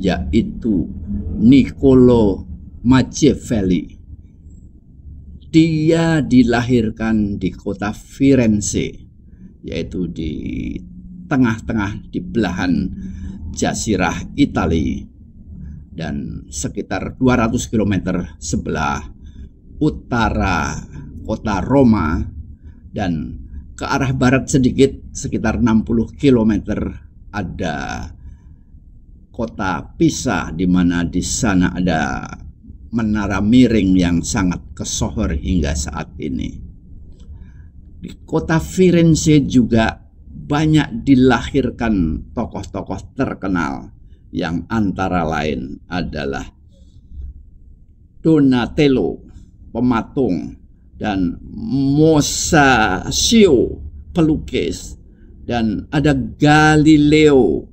yaitu Niccolo Machiavelli. Dia dilahirkan di kota Firenze, yaitu di tengah-tengah di belahan Jazirah Italia dan sekitar 200 km sebelah utara kota Roma, dan ke arah barat sedikit sekitar 60 km ada kota Pisa, di mana di sana ada menara miring yang sangat kesohor hingga saat ini. Di kota Firenze juga banyak dilahirkan tokoh-tokoh terkenal yang antara lain adalah Donatello, pematung, dan Masaccio, pelukis, dan ada Galileo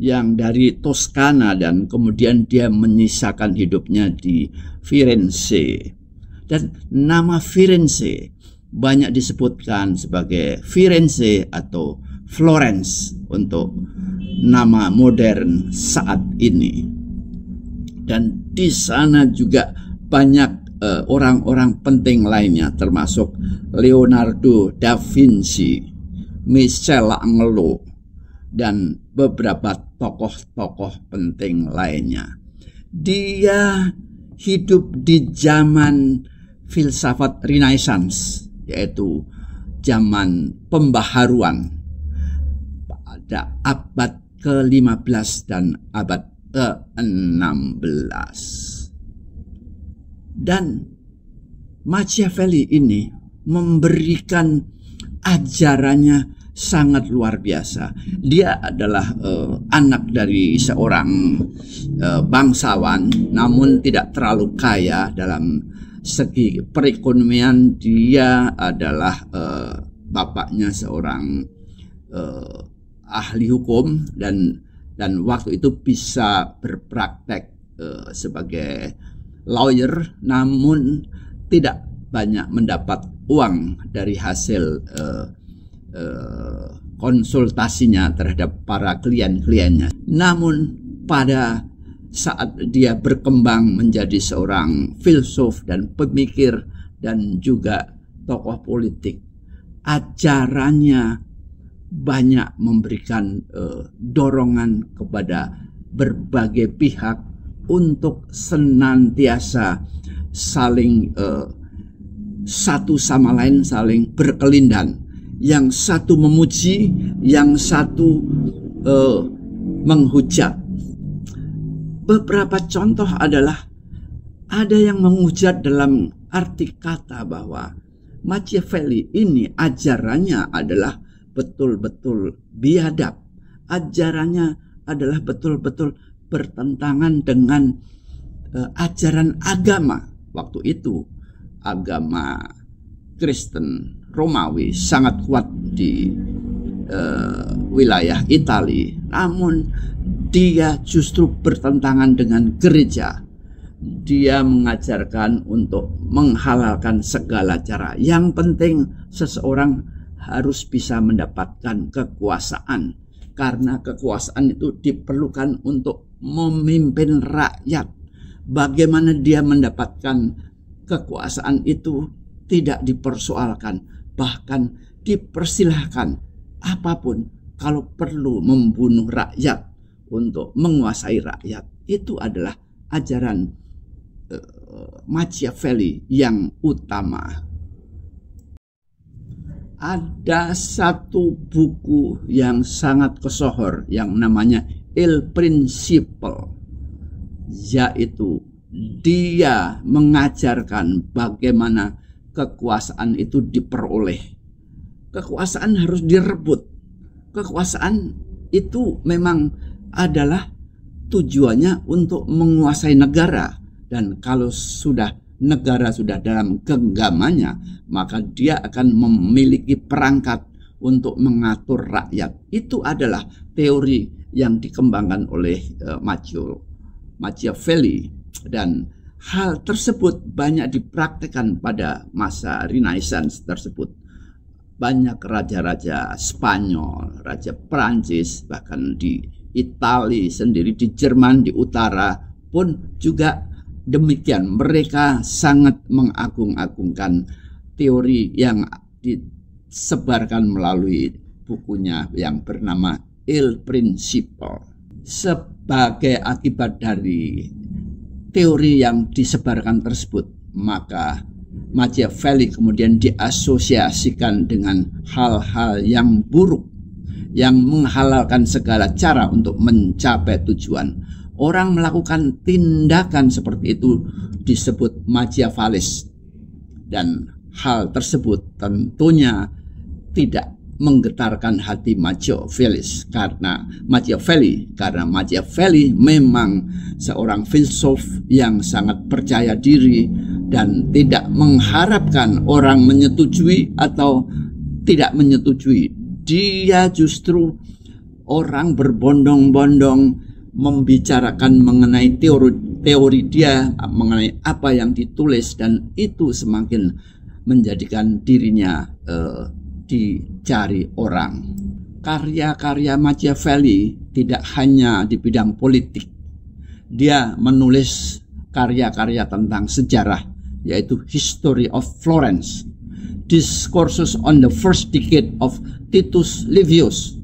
yang dari Toskana dan kemudian dia menyisakan hidupnya di Firenze. Dan nama Firenze banyak disebutkan sebagai Firenze atau Florence untuk nama modern saat ini. Dan di sana juga banyak orang-orang penting lainnya, termasuk Leonardo da Vinci, Michelangelo, dan beberapa tokoh-tokoh penting lainnya. Dia hidup di zaman filsafat Renaissance, yaitu zaman pembaharuan pada abad ke-15 dan abad ke-16. Dan Machiavelli ini memberikan ajarannya sangat luar biasa. Dia adalah anak dari seorang bangsawan, namun tidak terlalu kaya dalam segi perekonomian. Dia adalah bapaknya seorang ahli hukum dan waktu itu bisa berpraktek sebagai lawyer, namun tidak banyak mendapat uang dari hasil konsultasinya terhadap para klien-kliennya. Namun pada saat dia berkembang menjadi seorang filsuf dan pemikir dan juga tokoh politik, ajarannya banyak memberikan dorongan kepada berbagai pihak untuk senantiasa saling satu sama lain saling berkelindan. Yang satu memuji, yang satu menghujat. Beberapa contoh adalah ada yang menghujat dalam arti kata bahwa Machiavelli ini ajarannya adalah betul-betul biadab. Ajarannya adalah betul-betul bertentangan dengan ajaran agama. Waktu itu agama Kristen Romawi sangat kuat di wilayah Italia, namun dia justru bertentangan dengan gereja. Dia mengajarkan untuk menghalalkan segala cara. Yang penting seseorang harus bisa mendapatkan kekuasaan, karena kekuasaan itu diperlukan untuk memimpin rakyat. Bagaimana dia mendapatkan kekuasaan itu tidak dipersoalkan, bahkan dipersilahkan apapun. Kalau perlu membunuh rakyat untuk menguasai rakyat, itu adalah ajaran Machiavelli yang utama. Ada satu buku yang sangat kesohor yang namanya Il Principe, yaitu dia mengajarkan bagaimana kekuasaan itu diperoleh. Kekuasaan harus direbut. Kekuasaan itu memang adalah tujuannya untuk menguasai negara. Dan kalau negara sudah dalam genggamannya, maka dia akan memiliki perangkat untuk mengatur rakyat. Itu adalah teori yang dikembangkan oleh Machiavelli, dan hal tersebut banyak dipraktikkan pada masa Renaissance tersebut. Banyak raja-raja Spanyol, raja Perancis, bahkan di Italia sendiri, di Jerman, di utara pun juga demikian. Mereka sangat mengagung-agungkan teori yang disebarkan melalui bukunya yang bernama Il Principio. Sebagai akibat dari teori yang disebarkan tersebut, maka Machiavelli kemudian diasosiasikan dengan hal-hal yang buruk, yang menghalalkan segala cara untuk mencapai tujuan. Orang melakukan tindakan seperti itu disebut Machiavellis, dan hal tersebut tentunya tidak menggetarkan hati Machiavelli karena Machiavelli memang seorang filsuf yang sangat percaya diri dan tidak mengharapkan orang menyetujui atau tidak menyetujui. Dia justru orang berbondong-bondong membicarakan mengenai teori dia, mengenai apa yang ditulis, dan itu semakin menjadikan dirinya dicari orang. Karya-karya Machiavelli tidak hanya di bidang politik. Dia menulis karya-karya tentang sejarah, yaitu History of Florence, Discourses on the First Decade of Titus Livius,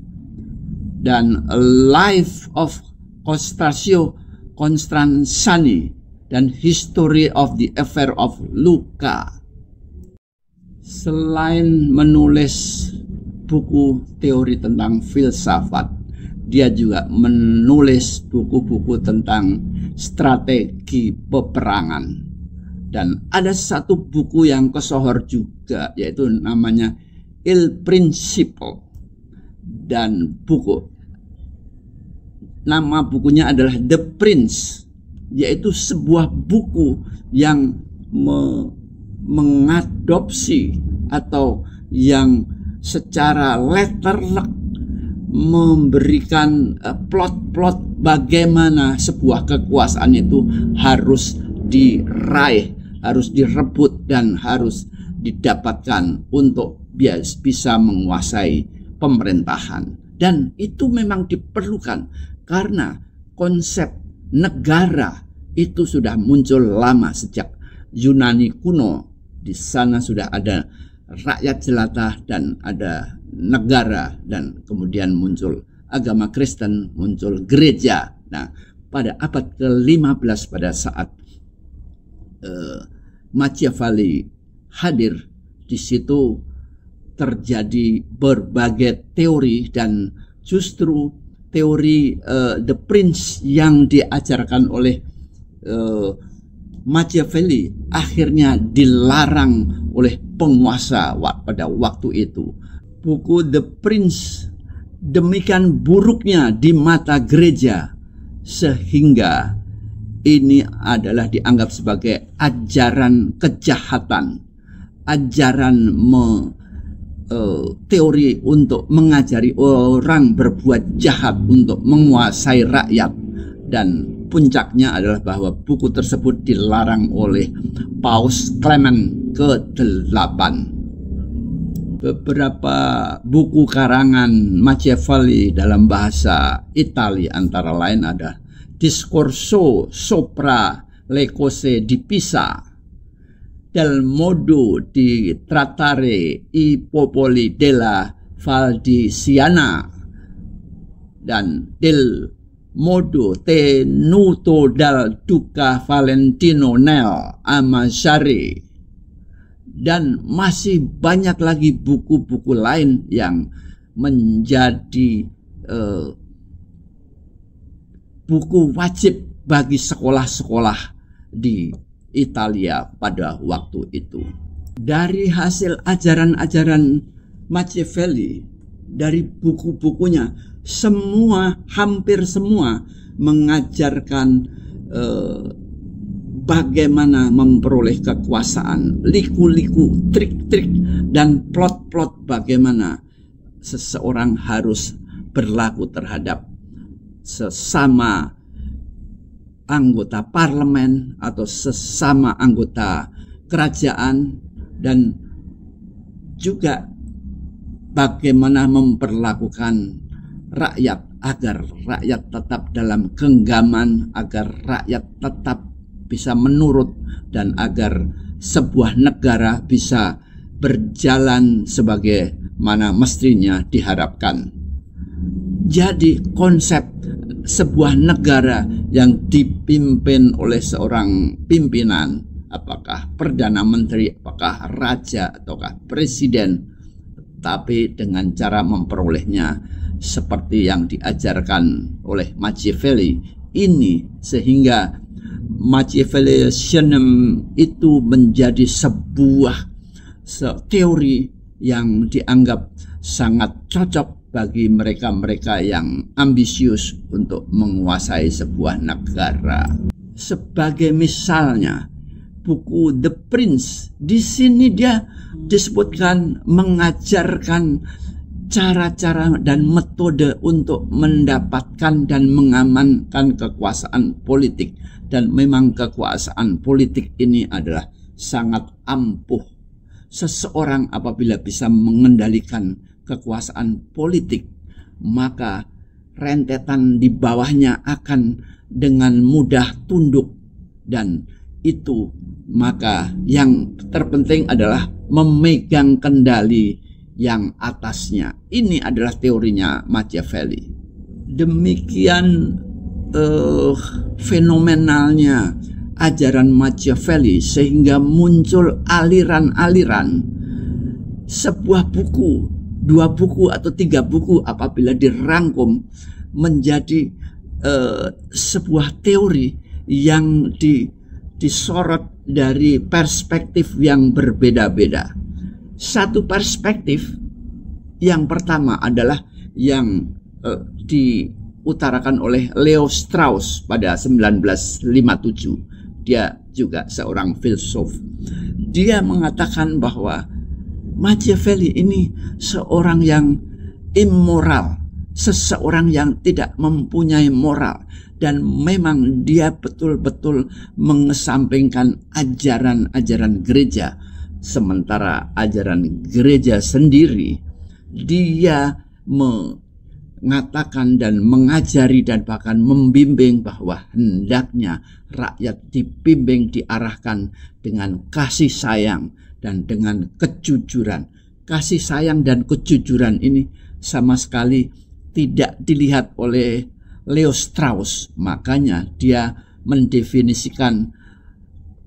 dan Life of Constantiani, dan History of the Affair of Luca. Selain menulis buku teori tentang filsafat, dia juga menulis buku-buku tentang strategi peperangan. Dan ada satu buku yang kesohor juga, yaitu namanya Il Principio. Dan nama bukunya adalah The Prince, yaitu sebuah buku yang mengadopsi atau yang secara letterlek memberikan plot-plot bagaimana sebuah kekuasaan itu harus diraih, harus direbut, dan harus didapatkan untuk bisa menguasai pemerintahan. Dan itu memang diperlukan karena konsep negara itu sudah muncul lama sejak Yunani kuno. Di sana sudah ada rakyat jelata dan ada negara, dan kemudian muncul agama Kristen, muncul gereja. Nah, pada abad ke-15 pada saat Machiavelli hadir, di situ terjadi berbagai teori, dan justru teori The Prince yang diajarkan oleh Machiavelli akhirnya dilarang oleh penguasa pada waktu itu. Buku The Prince demikian buruknya di mata gereja sehingga ini adalah dianggap sebagai ajaran kejahatan, ajaran teori untuk mengajari orang berbuat jahat untuk menguasai rakyat. Dan puncaknya adalah bahwa buku tersebut dilarang oleh Paus Clement ke-8. Beberapa buku karangan Machiavelli dalam bahasa Italia antara lain ada Discorso sopra le cose di Pisa, Del modo di trattare i popoli della Val di Siena, dan Del modo tenuto dal Duca Valentino nel Amasari, dan masih banyak lagi buku-buku lain yang menjadi buku wajib bagi sekolah-sekolah di Italia pada waktu itu. Dari hasil ajaran-ajaran Machiavelli, dari buku-bukunya, hampir semua mengajarkan bagaimana memperoleh kekuasaan, liku-liku, trik-trik, dan plot-plot bagaimana seseorang harus berlaku terhadap sesama anggota parlemen atau sesama anggota kerajaan, dan juga bagaimana memperlakukan rakyat agar rakyat tetap dalam genggaman, agar rakyat tetap bisa menurut, dan agar sebuah negara bisa berjalan sebagaimana mestinya diharapkan. Jadi konsep sebuah negara yang dipimpin oleh seorang pimpinan, apakah Perdana Menteri, apakah Raja, ataukah Presiden, tapi dengan cara memperolehnya seperti yang diajarkan oleh Machiavelli ini, sehingga Machiavellianism itu menjadi sebuah teori yang dianggap sangat cocok bagi mereka-mereka yang ambisius untuk menguasai sebuah negara. Sebagai misalnya, buku The Prince, di sini dia disebutkan mengajarkan cara-cara dan metode untuk mendapatkan dan mengamankan kekuasaan politik. Dan memang kekuasaan politik ini adalah sangat ampuh. Seseorang apabila bisa mengendalikan kekuasaan politik, maka rentetan di bawahnya akan dengan mudah tunduk, dan itu maka yang terpenting adalah memegang kendali yang atasnya. Ini adalah teorinya Machiavelli. Demikian fenomenalnya ajaran Machiavelli sehingga muncul aliran-aliran. Sebuah buku, 2 buku atau 3 buku apabila dirangkum menjadi sebuah teori yang disorot dari perspektif yang berbeda-beda. Satu perspektif yang pertama adalah yang diutarakan oleh Leo Strauss pada 1957. Dia juga seorang filsuf. Dia mengatakan bahwa Machiavelli ini seorang yang immoral, seseorang yang tidak mempunyai moral, dan memang dia betul-betul mengesampingkan ajaran-ajaran gereja. Sementara ajaran gereja sendiri, dia mengatakan dan mengajari dan bahkan membimbing bahwa hendaknya rakyat dibimbing, diarahkan dengan kasih sayang dan dengan kejujuran. Kasih sayang dan kejujuran ini sama sekali tidak dilihat oleh Leo Strauss. Makanya dia mendefinisikan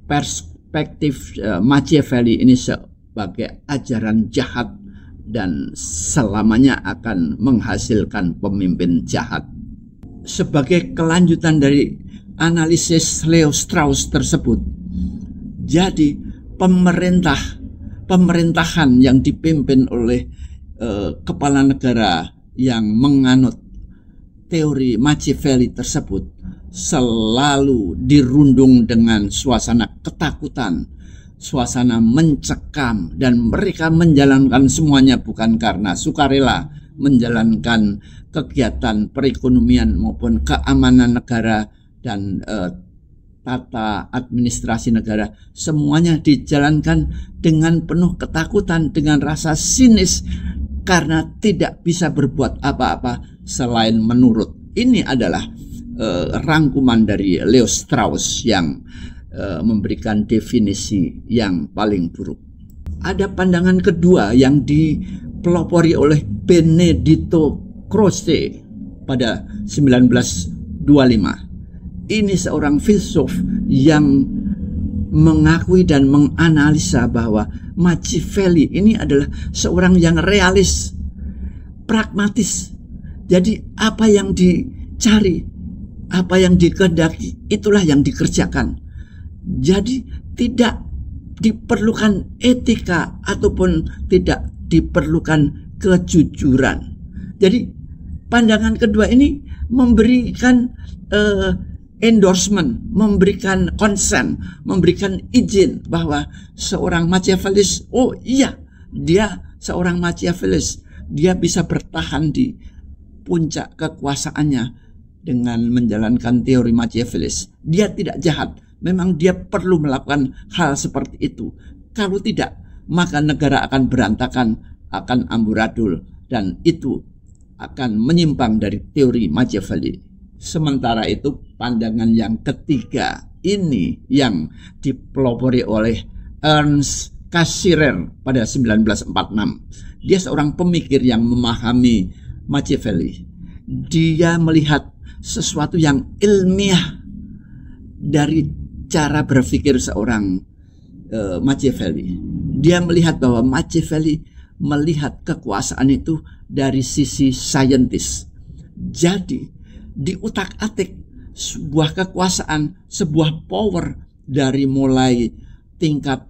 perspektif Machiavelli ini sebagai ajaran jahat dan selamanya akan menghasilkan pemimpin jahat. Sebagai kelanjutan dari analisis Leo Strauss tersebut, jadi pemerintahan yang dipimpin oleh kepala negara yang menganut teori Machiavelli tersebut selalu dirundung dengan suasana ketakutan, suasana mencekam, dan mereka menjalankan semuanya bukan karena sukarela, menjalankan kegiatan perekonomian maupun keamanan negara dan tata administrasi negara, semuanya dijalankan dengan penuh ketakutan, dengan rasa sinis karena tidak bisa berbuat apa-apa selain menurut. Ini adalah rangkuman dari Leo Strauss yang memberikan definisi yang paling buruk. Ada pandangan kedua yang dipelopori oleh Benedetto Croce pada 1925. Ini seorang filsuf yang mengakui dan menganalisa bahwa Machiavelli ini adalah seorang yang realis, pragmatis. Jadi apa yang dicari, apa yang dikehendaki, itulah yang dikerjakan. Jadi tidak diperlukan etika ataupun tidak diperlukan kejujuran. Jadi pandangan kedua ini memberikan endorsement, memberikan consent, memberikan izin bahwa seorang Machiavellis, oh iya, dia seorang Machiavellis, dia bisa bertahan di puncak kekuasaannya dengan menjalankan teori Machiavellis. Dia tidak jahat, memang dia perlu melakukan hal seperti itu. Kalau tidak, maka negara akan berantakan, akan amburadul, dan itu akan menyimpang dari teori Machiavelli. Sementara itu pandangan yang ketiga ini yang dipelopori oleh Ernst Cassirer pada 1946. Dia seorang pemikir yang memahami Machiavelli. Dia melihat sesuatu yang ilmiah dari cara berpikir seorang Machiavelli. Dia melihat bahwa Machiavelli melihat kekuasaan itu dari sisi saintis. Jadi di utak-atik sebuah kekuasaan, sebuah power dari mulai tingkat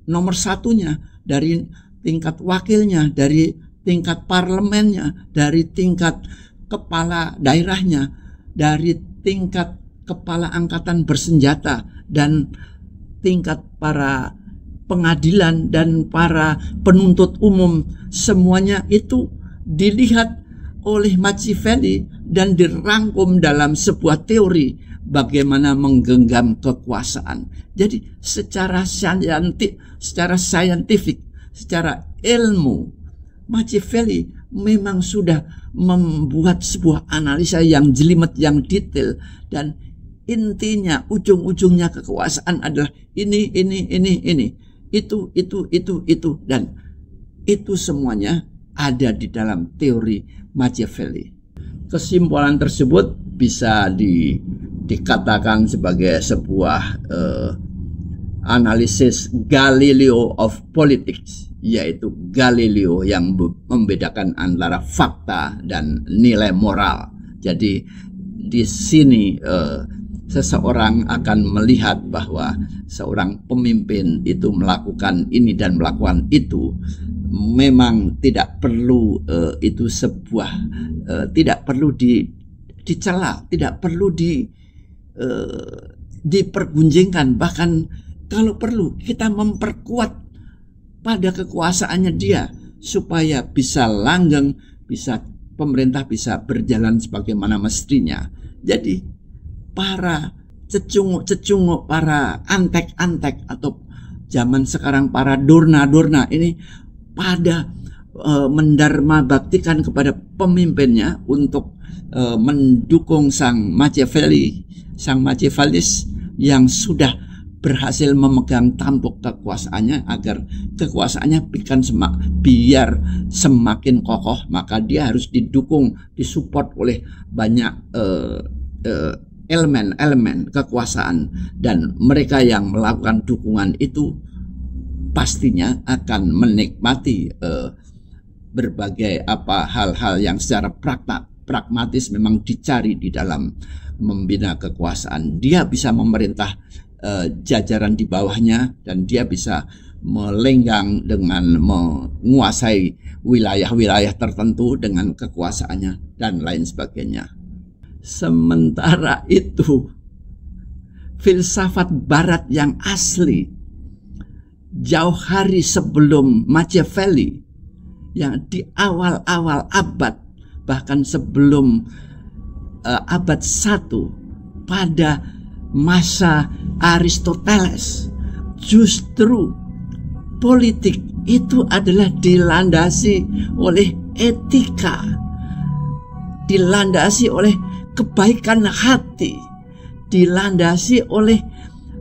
nomor satunya, dari tingkat wakilnya, dari tingkat parlemennya, dari tingkat kepala daerahnya, dari tingkat kepala angkatan bersenjata, dan tingkat para pengadilan dan para penuntut umum, semuanya itu dilihat oleh Machiavelli dan dirangkum dalam sebuah teori bagaimana menggenggam kekuasaan. Jadi secara saintifik, secara ilmu, Machiavelli memang sudah membuat sebuah analisa yang jelimet, yang detail, dan intinya, ujung-ujungnya kekuasaan adalah ini, itu, dan itu semuanya ada di dalam teori Machiavelli. Kesimpulan tersebut bisa dikatakan sebagai sebuah analisis Galileo of Politics, yaitu Galileo yang membedakan antara fakta dan nilai moral. Jadi di sini seseorang akan melihat bahwa seorang pemimpin itu melakukan ini dan melakukan itu, memang tidak perlu itu sebuah tidak perlu dicela, tidak perlu dipergunjingkan. Bahkan kalau perlu kita memperkuat pada kekuasaannya dia supaya bisa langgeng, pemerintah bisa berjalan sebagaimana mestinya. Jadi para cecunguk-cecunguk, para antek-antek, atau zaman sekarang para durna-durna ini pada mendarma baktikan kepada pemimpinnya untuk mendukung sang Machiavellis yang sudah berhasil memegang tampuk kekuasaannya agar kekuasaannya biar semakin kokoh. Maka dia harus didukung, disupport oleh banyak elemen kekuasaan, dan mereka yang melakukan dukungan itu pastinya akan menikmati berbagai hal-hal yang secara pragmatis memang dicari di dalam membina kekuasaan. Dia bisa memerintah jajaran di bawahnya, dan dia bisa melenggang dengan menguasai wilayah-wilayah tertentu dengan kekuasaannya dan lain sebagainya. Sementara itu, filsafat barat yang asli jauh hari sebelum Machiavelli, yang di awal-awal abad, bahkan sebelum abad 1, pada masa Aristoteles, justru politik itu adalah dilandasi oleh etika, dilandasi oleh kebaikan hati, dilandasi oleh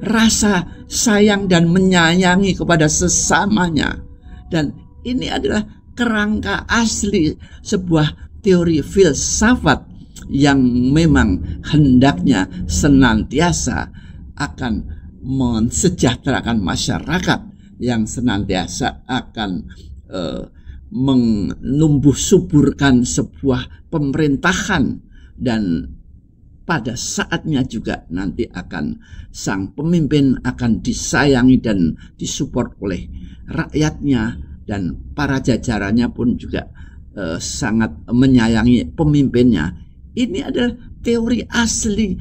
rasa sayang dan menyayangi kepada sesamanya. Dan ini adalah kerangka asli sebuah teori filsafat yang memang hendaknya senantiasa akan mensejahterakan masyarakat, yang senantiasa akan menumbuh suburkan sebuah pemerintahan, dan pada saatnya juga nanti sang pemimpin akan disayangi dan disupport oleh rakyatnya, dan para jajarannya pun juga sangat menyayangi pemimpinnya. Ini adalah teori asli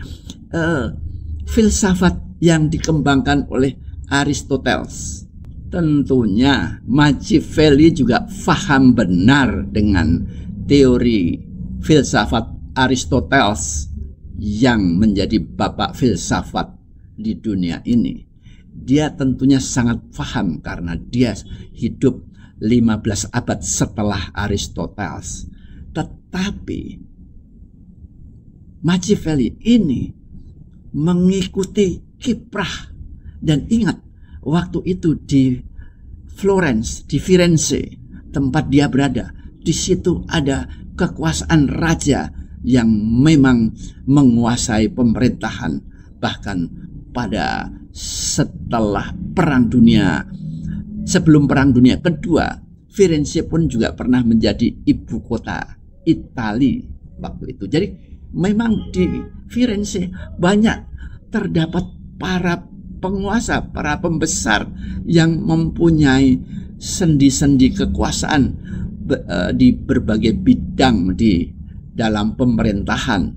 filsafat yang dikembangkan oleh Aristoteles. Tentunya Machiavelli juga paham benar dengan teori filsafat Aristoteles yang menjadi bapak filsafat di dunia ini. Dia tentunya sangat paham karena dia hidup 15 abad setelah Aristoteles. Tapi Machiavelli ini mengikuti kiprah, dan ingat waktu itu di Florence, di Firenze, tempat dia berada, di situ ada kekuasaan raja yang memang menguasai pemerintahan. Bahkan pada setelah Perang Dunia, sebelum Perang Dunia Kedua, Firenze pun juga pernah menjadi ibu kota Italia waktu itu. Jadi memang di Firenze banyak terdapat para penguasa, para pembesar yang mempunyai sendi-sendi kekuasaan di berbagai bidang di dalam pemerintahan.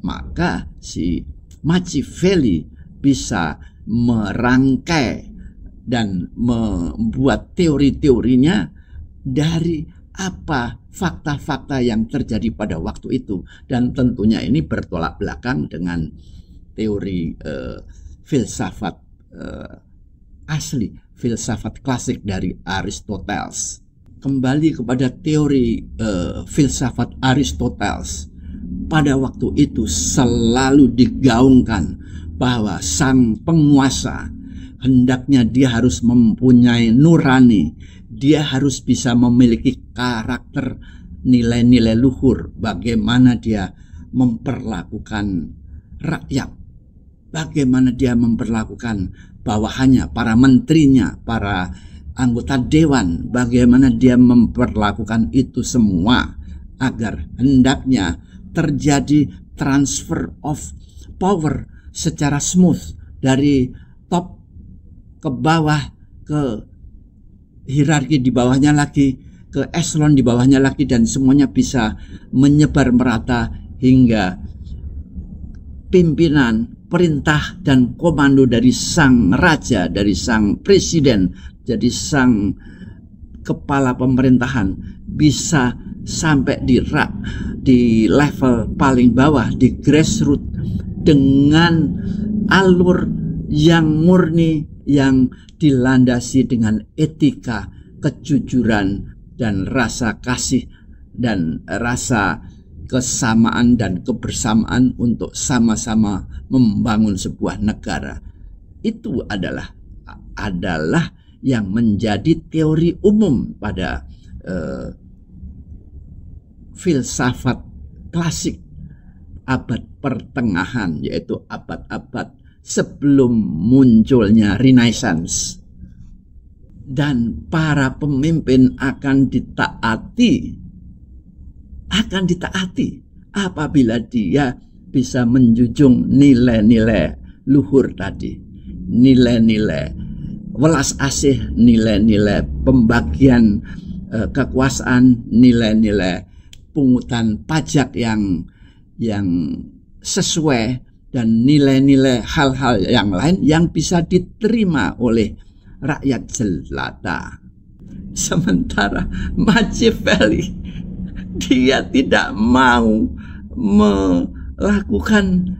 Maka si Machiavelli bisa merangkai dan membuat teori-teorinya dari apa fakta-fakta yang terjadi pada waktu itu, dan tentunya ini bertolak belakang dengan teori filsafat asli, filsafat klasik dari Aristoteles. Kembali kepada teori filsafat Aristoteles, pada waktu itu selalu digaungkan bahwa sang penguasa hendaknya dia harus mempunyai nurani, dia harus bisa memiliki karakter, nilai-nilai luhur, bagaimana dia memperlakukan rakyat, bagaimana dia memperlakukan bawahannya, para menterinya, para anggota dewan, bagaimana dia memperlakukan itu semua agar hendaknya terjadi transfer of power secara smooth dari top ke bawah, ke hierarki di bawahnya lagi, ke eselon di bawahnya lagi, dan semuanya bisa menyebar merata hingga pimpinan, perintah dan komando dari sang raja, dari sang presiden, jadi sang kepala pemerintahan bisa sampai di level paling bawah, di grassroots, dengan alur yang murni, yang dilandasi dengan etika, kejujuran, dan rasa kasih, dan rasa kesamaan dan kebersamaan untuk sama-sama membangun sebuah negara. Itu adalah yang menjadi teori umum pada filsafat klasik abad pertengahan, yaitu abad-abad sebelum munculnya Renaissance. Dan para pemimpin akan ditaati apabila dia bisa menjunjung nilai-nilai luhur tadi, nilai-nilai welas asih, nilai-nilai pembagian kekuasaan, nilai-nilai pungutan pajak yang sesuai, dan nilai-nilai hal-hal yang lain yang bisa diterima oleh rakyat jelata. Sementara Machiavelli, dia tidak mau melakukan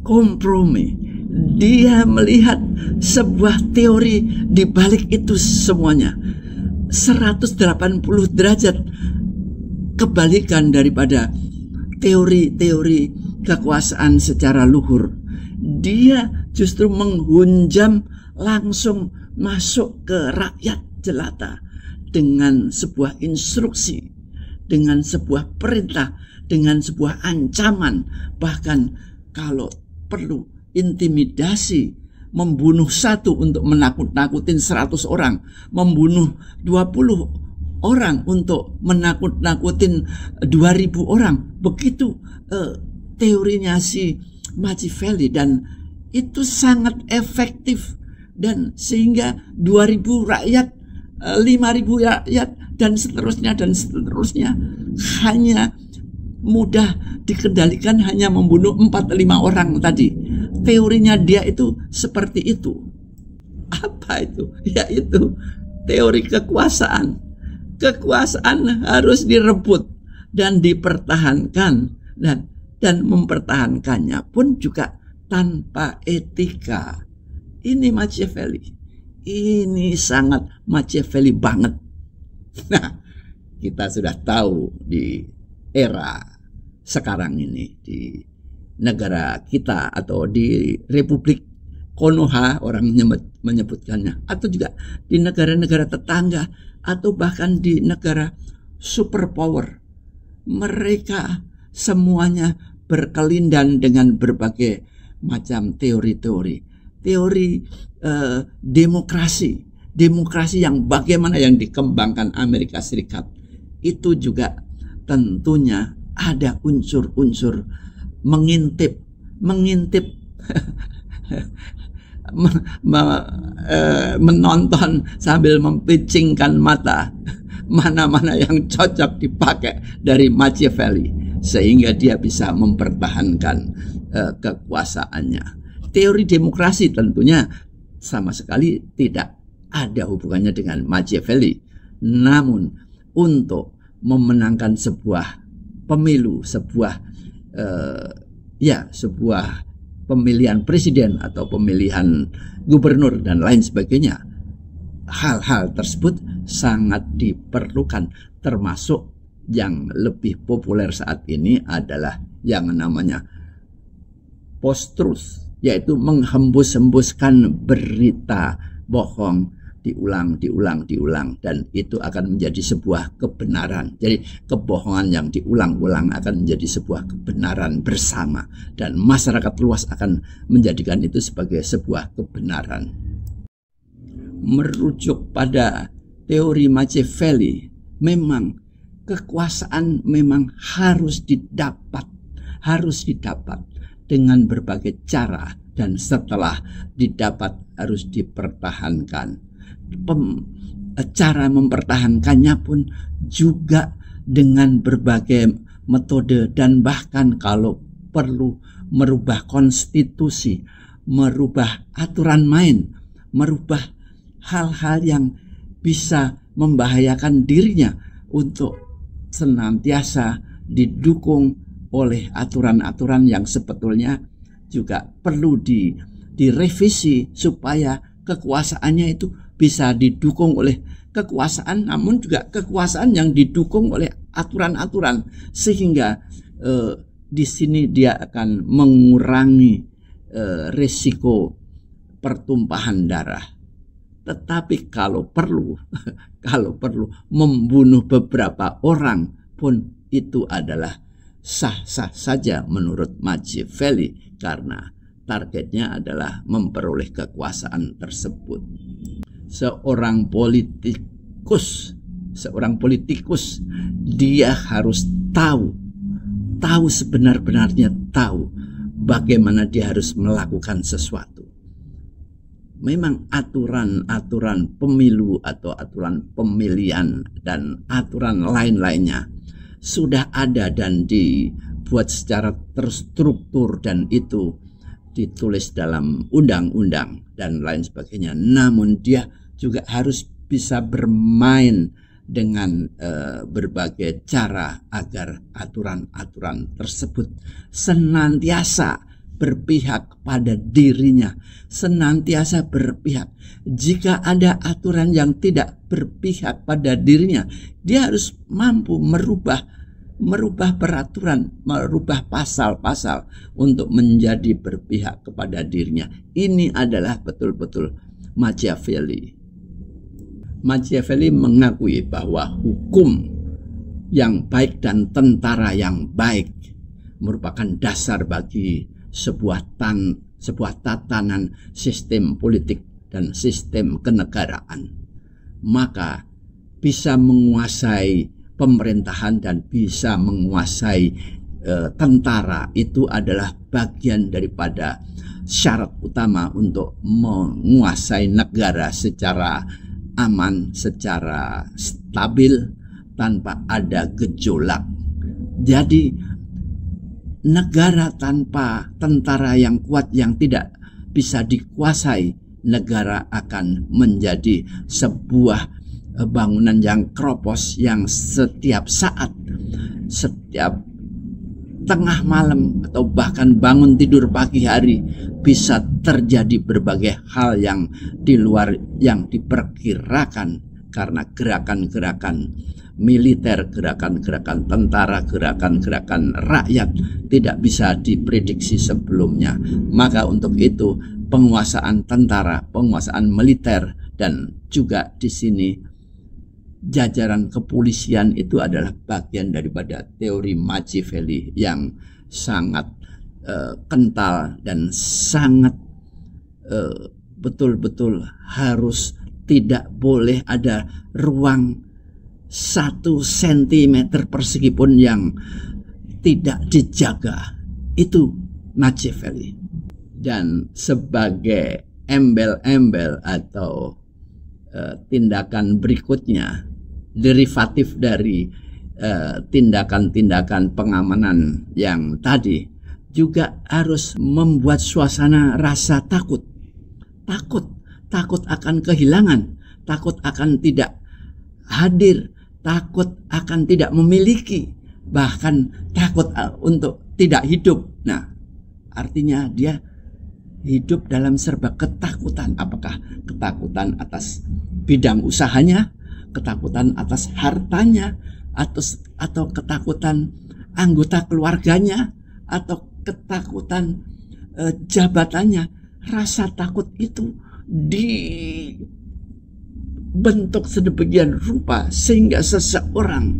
kompromi. Dia melihat sebuah teori di balik itu semuanya 180 derajat kebalikan daripada teori-teori kekuasaan secara luhur. Dia justru menghunjam langsung masuk ke rakyat jelata dengan sebuah instruksi, dengan sebuah perintah, dengan sebuah ancaman, bahkan kalau perlu intimidasi, membunuh satu untuk menakut-nakutin 100 orang, membunuh 20 orang untuk menakut-nakutin 2000 orang. Begitu teorinya si Machiavelli, dan itu sangat efektif, dan sehingga 2000 rakyat, 5000 rakyat, dan seterusnya hanya mudah dikendalikan, hanya membunuh 4-5 orang tadi. Teorinya dia itu seperti itu. Apa itu? Yaitu teori kekuasaan. Kekuasaan harus direbut dan dipertahankan, dan mempertahankannya pun juga tanpa etika. Ini Machiavelli. Ini sangat Machiavelli banget. Nah, kita sudah tahu di era sekarang ini di negara kita atau di Republik Konoha orang menyebutkannya, atau juga di negara-negara tetangga atau bahkan di negara superpower. Mereka semuanya berkelindan dengan berbagai macam teori-teori demokrasi yang bagaimana yang dikembangkan Amerika Serikat. Itu juga tentunya ada unsur-unsur mengintip menonton sambil mempicingkan mata mana-mana yang cocok dipakai dari Machiavelli sehingga dia bisa mempertahankan kekuasaannya. Teori demokrasi tentunya sama sekali tidak ada hubungannya dengan Machiavelli. Namun untuk memenangkan sebuah pemilu, sebuah pemilihan presiden atau pemilihan gubernur dan lain sebagainya, hal-hal tersebut sangat diperlukan. Termasuk yang lebih populer saat ini adalah yang namanya post-truth, yaitu menghembus-hembuskan berita bohong diulang, dan itu akan menjadi sebuah kebenaran. Jadi kebohongan yang diulang-ulang akan menjadi sebuah kebenaran bersama, dan masyarakat luas akan menjadikan itu sebagai sebuah kebenaran. Merujuk pada teori Machiavelli, memang kekuasaan memang harus didapat dengan berbagai cara, dan setelah didapat harus dipertahankan. Cara mempertahankannya pun juga dengan berbagai metode, dan bahkan kalau perlu merubah konstitusi, merubah aturan main, merubah hal-hal yang bisa membahayakan dirinya untuk senantiasa didukung oleh aturan-aturan yang sebetulnya juga perlu direvisi supaya kekuasaannya itu bisa didukung oleh kekuasaan, namun juga kekuasaan yang didukung oleh aturan-aturan, sehingga di sini dia akan mengurangi risiko pertumpahan darah. Tetapi kalau perlu membunuh beberapa orang pun itu adalah sah-sah saja menurut Machiavelli, karena targetnya adalah memperoleh kekuasaan tersebut. Seorang politikus dia harus tahu sebenar-benarnya tahu bagaimana dia harus melakukan sesuatu. Memang aturan pemilu atau aturan pemilihan dan aturan lain-lainnya sudah ada dan dibuat secara terstruktur, dan itu ditulis dalam undang-undang dan lain sebagainya. Namun dia juga harus bisa bermain dengan berbagai cara agar aturan-aturan tersebut senantiasa berpihak pada dirinya, senantiasa berpihak. Jika ada aturan yang tidak berpihak pada dirinya, dia harus mampu merubah peraturan, merubah pasal-pasal untuk menjadi berpihak kepada dirinya. Ini adalah betul-betul Machiavelli. Machiavelli mengakui bahwa hukum yang baik dan tentara yang baik merupakan dasar bagi sebuah tatanan sistem politik dan sistem kenegaraan. Maka bisa menguasai pemerintahan dan bisa menguasai tentara itu adalah bagian daripada syarat utama untuk menguasai negara secara aman, secara stabil, tanpa ada gejolak. Jadi negara tanpa tentara yang kuat yang tidak bisa dikuasai, negara akan menjadi sebuah bangunan yang keropos yang setiap saat, setiap tengah malam atau bahkan bangun tidur pagi hari bisa terjadi berbagai hal yang di luar yang diperkirakan, karena gerakan-gerakan militer, gerakan-gerakan tentara, gerakan-gerakan rakyat tidak bisa diprediksi sebelumnya. Maka untuk itu penguasaan tentara, penguasaan militer, dan juga di sini jajaran kepolisian itu adalah bagian daripada teori Machiavelli yang sangat kental dan sangat betul-betul harus tidak boleh ada ruang 1 sentimeter persegi pun yang tidak dijaga. Itu Machiavelli. Dan sebagai embel-embel atau tindakan berikutnya, derivatif dari tindakan-tindakan pengamanan yang tadi, juga harus membuat suasana rasa takut akan kehilangan, takut akan tidak hadir, takut akan tidak memiliki, bahkan takut untuk tidak hidup. Nah, artinya dia hidup dalam serba ketakutan. Apakah ketakutan atas bidang usahanya, ketakutan atas hartanya, atau ketakutan anggota keluarganya, atau ketakutan jabatannya. Rasa takut itu dibentuk sedemikian rupa sehingga seseorang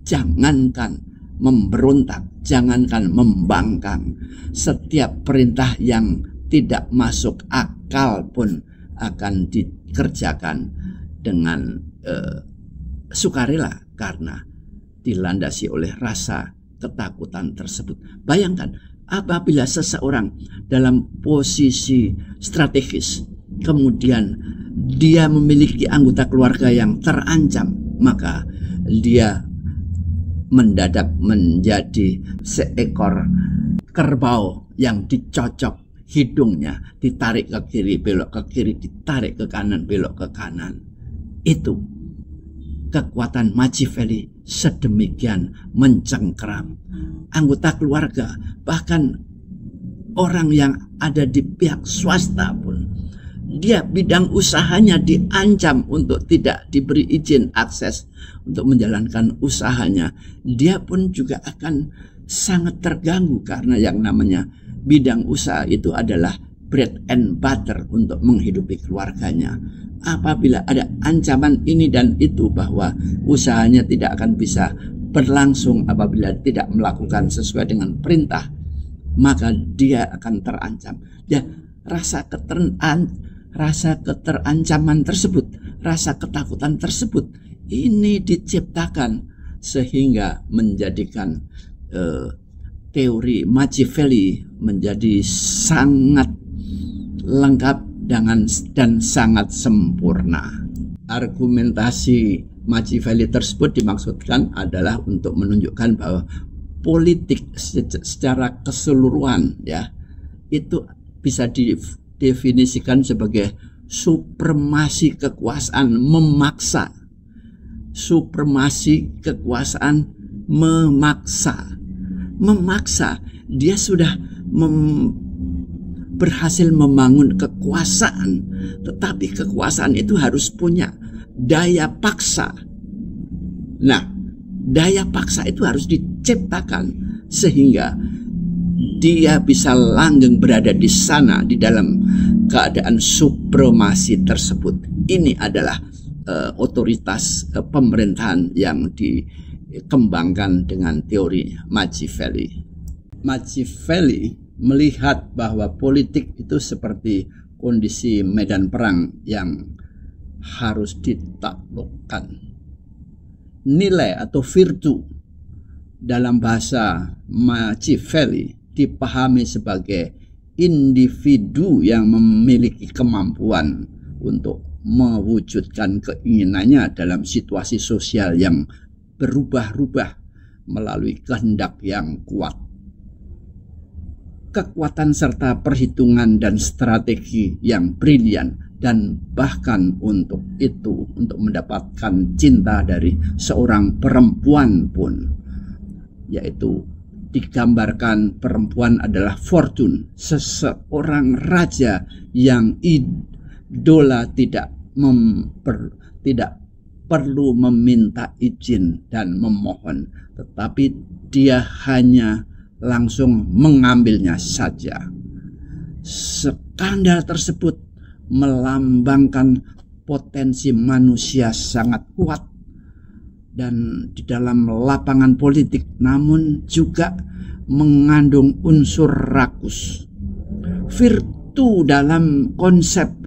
jangankan memberontak, jangankan membangkang, setiap perintah yang tidak masuk akal pun akan dikerjakan dengan sukarela karena dilandasi oleh rasa ketakutan tersebut. Bayangkan apabila seseorang dalam posisi strategis, kemudian dia memiliki anggota keluarga yang terancam, maka dia mendadak menjadi seekor kerbau yang dicocok hidungnya, ditarik ke kiri, belok ke kiri, ditarik ke kanan, belok ke kanan. Itu kekuatan Machiavelli sedemikian mencengkeram. Anggota keluarga, bahkan orang yang ada di pihak swasta pun, dia bidang usahanya diancam untuk tidak diberi izin akses untuk menjalankan usahanya. Dia pun juga akan sangat terganggu karena yang namanya bidang usaha itu adalah bread and butter untuk menghidupi keluarganya. Apabila ada ancaman ini dan itu bahwa usahanya tidak akan bisa berlangsung apabila tidak melakukan sesuai dengan perintah, maka dia akan terancam. Ya, rasa keterancaman tersebut, rasa ketakutan tersebut, ini diciptakan sehingga menjadikan teori Machiavelli menjadi sangat lengkap dan sangat sempurna. Argumentasi Machiavelli tersebut dimaksudkan adalah untuk menunjukkan bahwa politik secara keseluruhan ya itu bisa didefinisikan sebagai supremasi kekuasaan memaksa. Supremasi kekuasaan memaksa. Dia sudah berhasil membangun kekuasaan, tetapi kekuasaan itu harus punya daya paksa. Nah, daya paksa itu harus diciptakan sehingga dia bisa langgeng berada di sana di dalam keadaan supremasi tersebut. Ini adalah otoritas pemerintahan yang dikembangkan dengan teori Machiavelli. Machiavelli melihat bahwa politik itu seperti kondisi medan perang yang harus ditaklukkan. Nilai atau virtu dalam bahasa Machiavelli dipahami sebagai individu yang memiliki kemampuan untuk mewujudkan keinginannya dalam situasi sosial yang berubah-ubah melalui kehendak yang kuat. Kekuatan serta perhitungan dan strategi yang brilian, dan bahkan untuk mendapatkan cinta dari seorang perempuan pun, yaitu digambarkan perempuan adalah fortune, seseorang raja yang idola tidak perlu meminta izin dan memohon, tetapi dia hanya langsung mengambilnya saja. Skandal tersebut melambangkan potensi manusia sangat kuat dan di dalam lapangan politik, namun juga mengandung unsur rakus. Virtu dalam konsep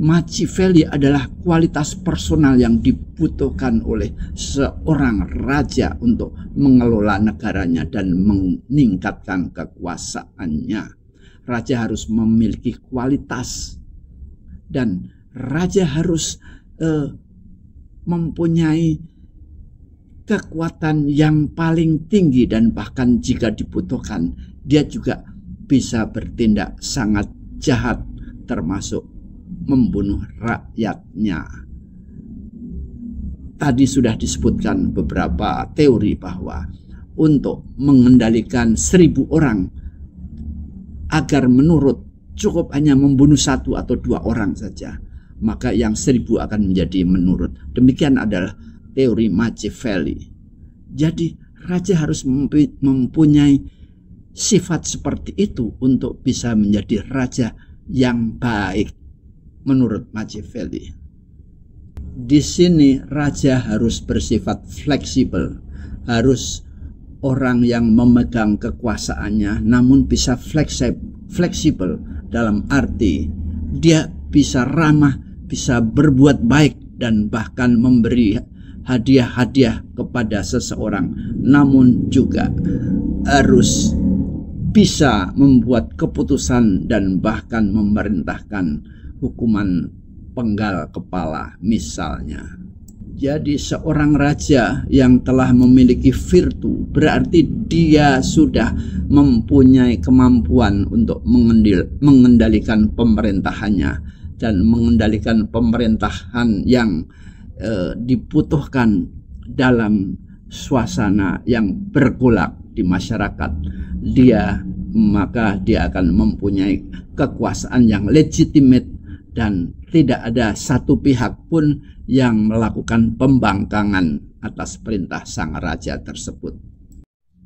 Machiavelli adalah kualitas personal yang dibutuhkan oleh seorang raja untuk mengelola negaranya dan meningkatkan kekuasaannya. Raja harus memiliki kualitas dan raja harus mempunyai kekuatan yang paling tinggi, dan bahkan jika dibutuhkan dia juga bisa bertindak sangat jahat, termasuk membunuh rakyatnya. Tadi sudah disebutkan beberapa teori bahwa untuk mengendalikan 1000 orang agar menurut cukup hanya membunuh 1 atau 2 orang saja, maka yang 1000 akan menjadi menurut. Demikian adalah teori Machiavelli. Jadi raja harus mempunyai sifat seperti itu untuk bisa menjadi raja yang baik menurut Machiavelli. Di sini raja harus bersifat fleksibel, harus orang yang memegang kekuasaannya namun bisa fleksibel dalam arti dia bisa ramah, bisa berbuat baik dan bahkan memberi hadiah-hadiah kepada seseorang, namun juga harus bisa membuat keputusan dan bahkan memerintahkan hukuman penggal kepala misalnya. Jadi seorang raja yang telah memiliki virtu berarti dia sudah mempunyai kemampuan untuk mengendalikan pemerintahannya dan mengendalikan pemerintahan yang dibutuhkan dalam suasana yang bergolak di masyarakat. Maka dia akan mempunyai kekuasaan yang legitimate dan tidak ada satu pihak pun yang melakukan pembangkangan atas perintah sang raja tersebut.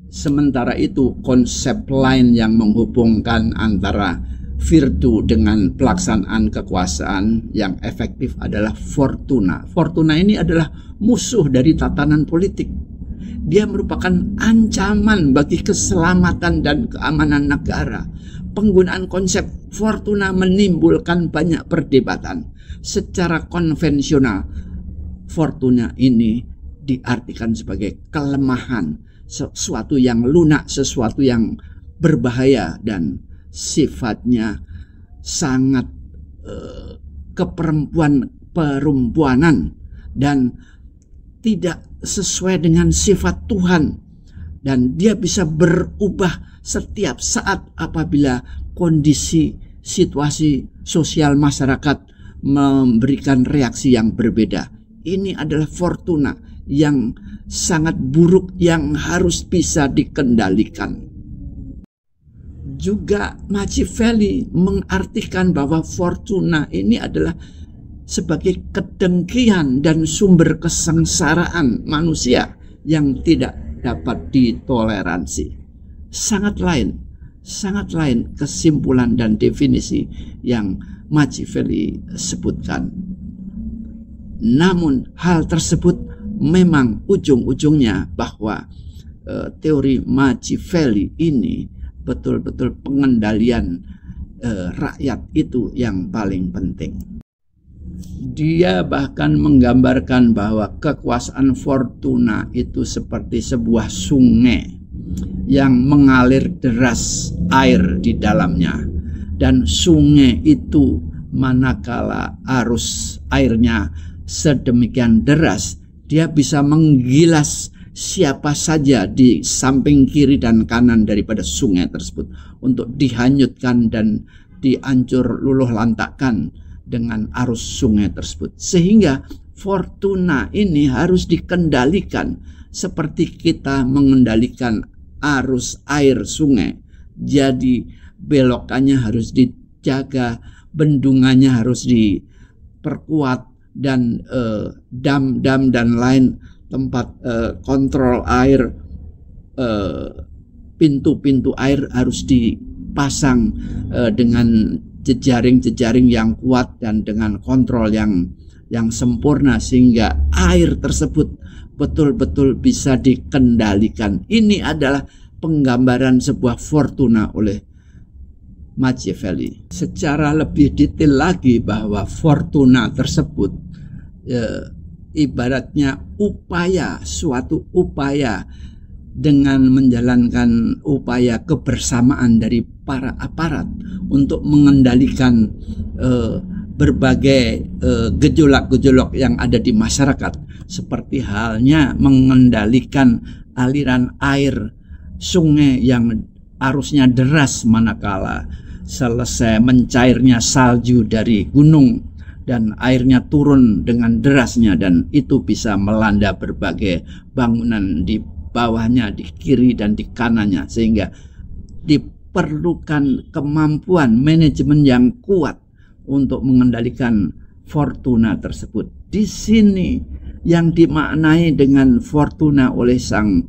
Sementara itu, konsep lain yang menghubungkan antara virtu dengan pelaksanaan kekuasaan yang efektif adalah fortuna. Fortuna ini adalah musuh dari tatanan politik. Dia merupakan ancaman bagi keselamatan dan keamanan negara. Penggunaan konsep fortuna menimbulkan banyak perdebatan. Secara konvensional, fortuna ini diartikan sebagai kelemahan, sesuatu yang lunak, sesuatu yang berbahaya dan sifatnya sangat perempuanan dan tidak sesuai dengan sifat Tuhan, dan dia bisa berubah setiap saat apabila kondisi situasi sosial masyarakat memberikan reaksi yang berbeda. Ini adalah fortuna yang sangat buruk yang harus bisa dikendalikan. Juga Machiavelli mengartikan bahwa fortuna ini adalah sebagai kedengkian dan sumber kesengsaraan manusia yang tidak dapat ditoleransi. Sangat lain kesimpulan dan definisi yang Machiavelli sebutkan. Namun hal tersebut memang ujung-ujungnya bahwa teori Machiavelli ini betul-betul pengendalian rakyat itu yang paling penting. Dia bahkan menggambarkan bahwa kekuasaan fortuna itu seperti sebuah sungai yang mengalir deras air di dalamnya, dan sungai itu manakala arus airnya sedemikian deras, dia bisa menggilas siapa saja di samping kiri dan kanan daripada sungai tersebut untuk dihanyutkan dan dihancur luluh lantakkan dengan arus sungai tersebut. Sehingga fortuna ini harus dikendalikan seperti kita mengendalikan arus air sungai. Jadi belokannya harus dijaga, bendungannya harus diperkuat, dan dam-dam dan lain tempat kontrol air, pintu-pintu air harus dipasang dengan jejaring-jejaring yang kuat dan dengan kontrol yang sempurna sehingga air tersebut betul-betul bisa dikendalikan. Ini adalah penggambaran sebuah Fortuna oleh Machiavelli. Secara lebih detail lagi bahwa Fortuna tersebut ibaratnya suatu upaya dengan menjalankan upaya kebersamaan dari para aparat untuk mengendalikan berbagai gejolak-gejolak yang ada di masyarakat, seperti halnya mengendalikan aliran air sungai yang arusnya deras manakala selesai mencairnya salju dari gunung dan airnya turun dengan derasnya, dan itu bisa melanda berbagai bangunan di bawahnya, di kiri dan di kanannya, sehingga diperlukan kemampuan manajemen yang kuat untuk mengendalikan Fortuna tersebut. Di sini yang dimaknai dengan Fortuna oleh sang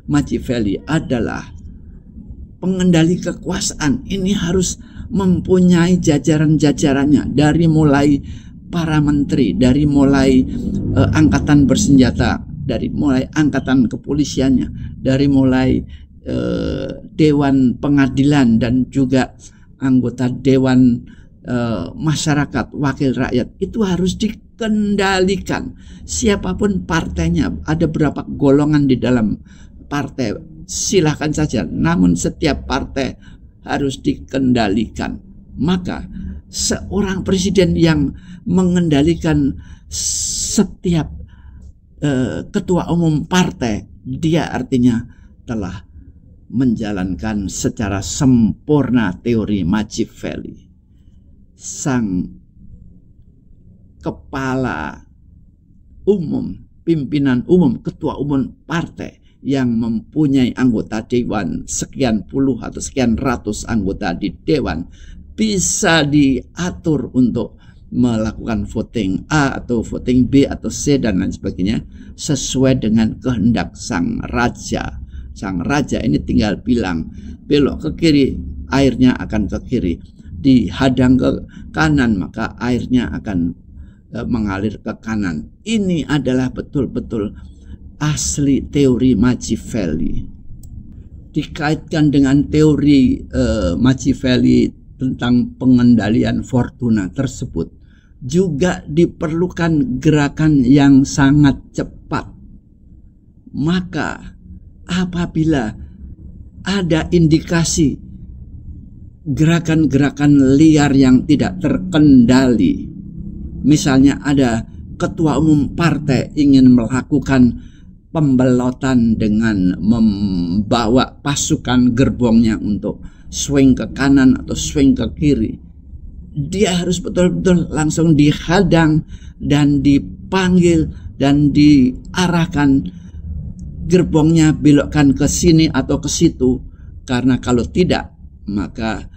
Machiavelli adalah pengendali kekuasaan. Ini harus mempunyai jajaran-jajarannya, dari mulai para menteri, dari mulai angkatan bersenjata, dari mulai angkatan kepolisiannya, dari mulai dewan pengadilan dan juga anggota dewan masyarakat, wakil rakyat. Itu harus dikendalikan. Siapapun partainya, ada berapa golongan di dalam partai, silahkan saja, namun setiap partai harus dikendalikan. Maka seorang presiden yang mengendalikan setiap ketua umum partai, dia artinya telah menjalankan secara sempurna teori Machiavelli. Sang kepala umum, pimpinan umum, ketua umum partai yang mempunyai anggota dewan sekian puluh atau sekian ratus anggota di dewan, bisa diatur untuk melakukan voting A atau voting B atau C dan lain sebagainya sesuai dengan kehendak sang raja. Sang raja ini tinggal bilang belok ke kiri, airnya akan ke kiri. Dihadang ke kanan, maka airnya akan mengalir ke kanan. Ini adalah betul-betul asli teori Machiavelli. Dikaitkan dengan teori Machiavelli tentang pengendalian Fortuna tersebut, juga diperlukan gerakan yang sangat cepat. Maka apabila ada indikasi gerakan-gerakan liar yang tidak terkendali, misalnya ada ketua umum partai ingin melakukan pembelotan dengan membawa pasukan gerbongnya untuk swing ke kanan atau swing ke kiri, dia harus betul-betul langsung dihadang dan dipanggil dan diarahkan gerbongnya belokkan ke sini atau ke situ, karena kalau tidak maka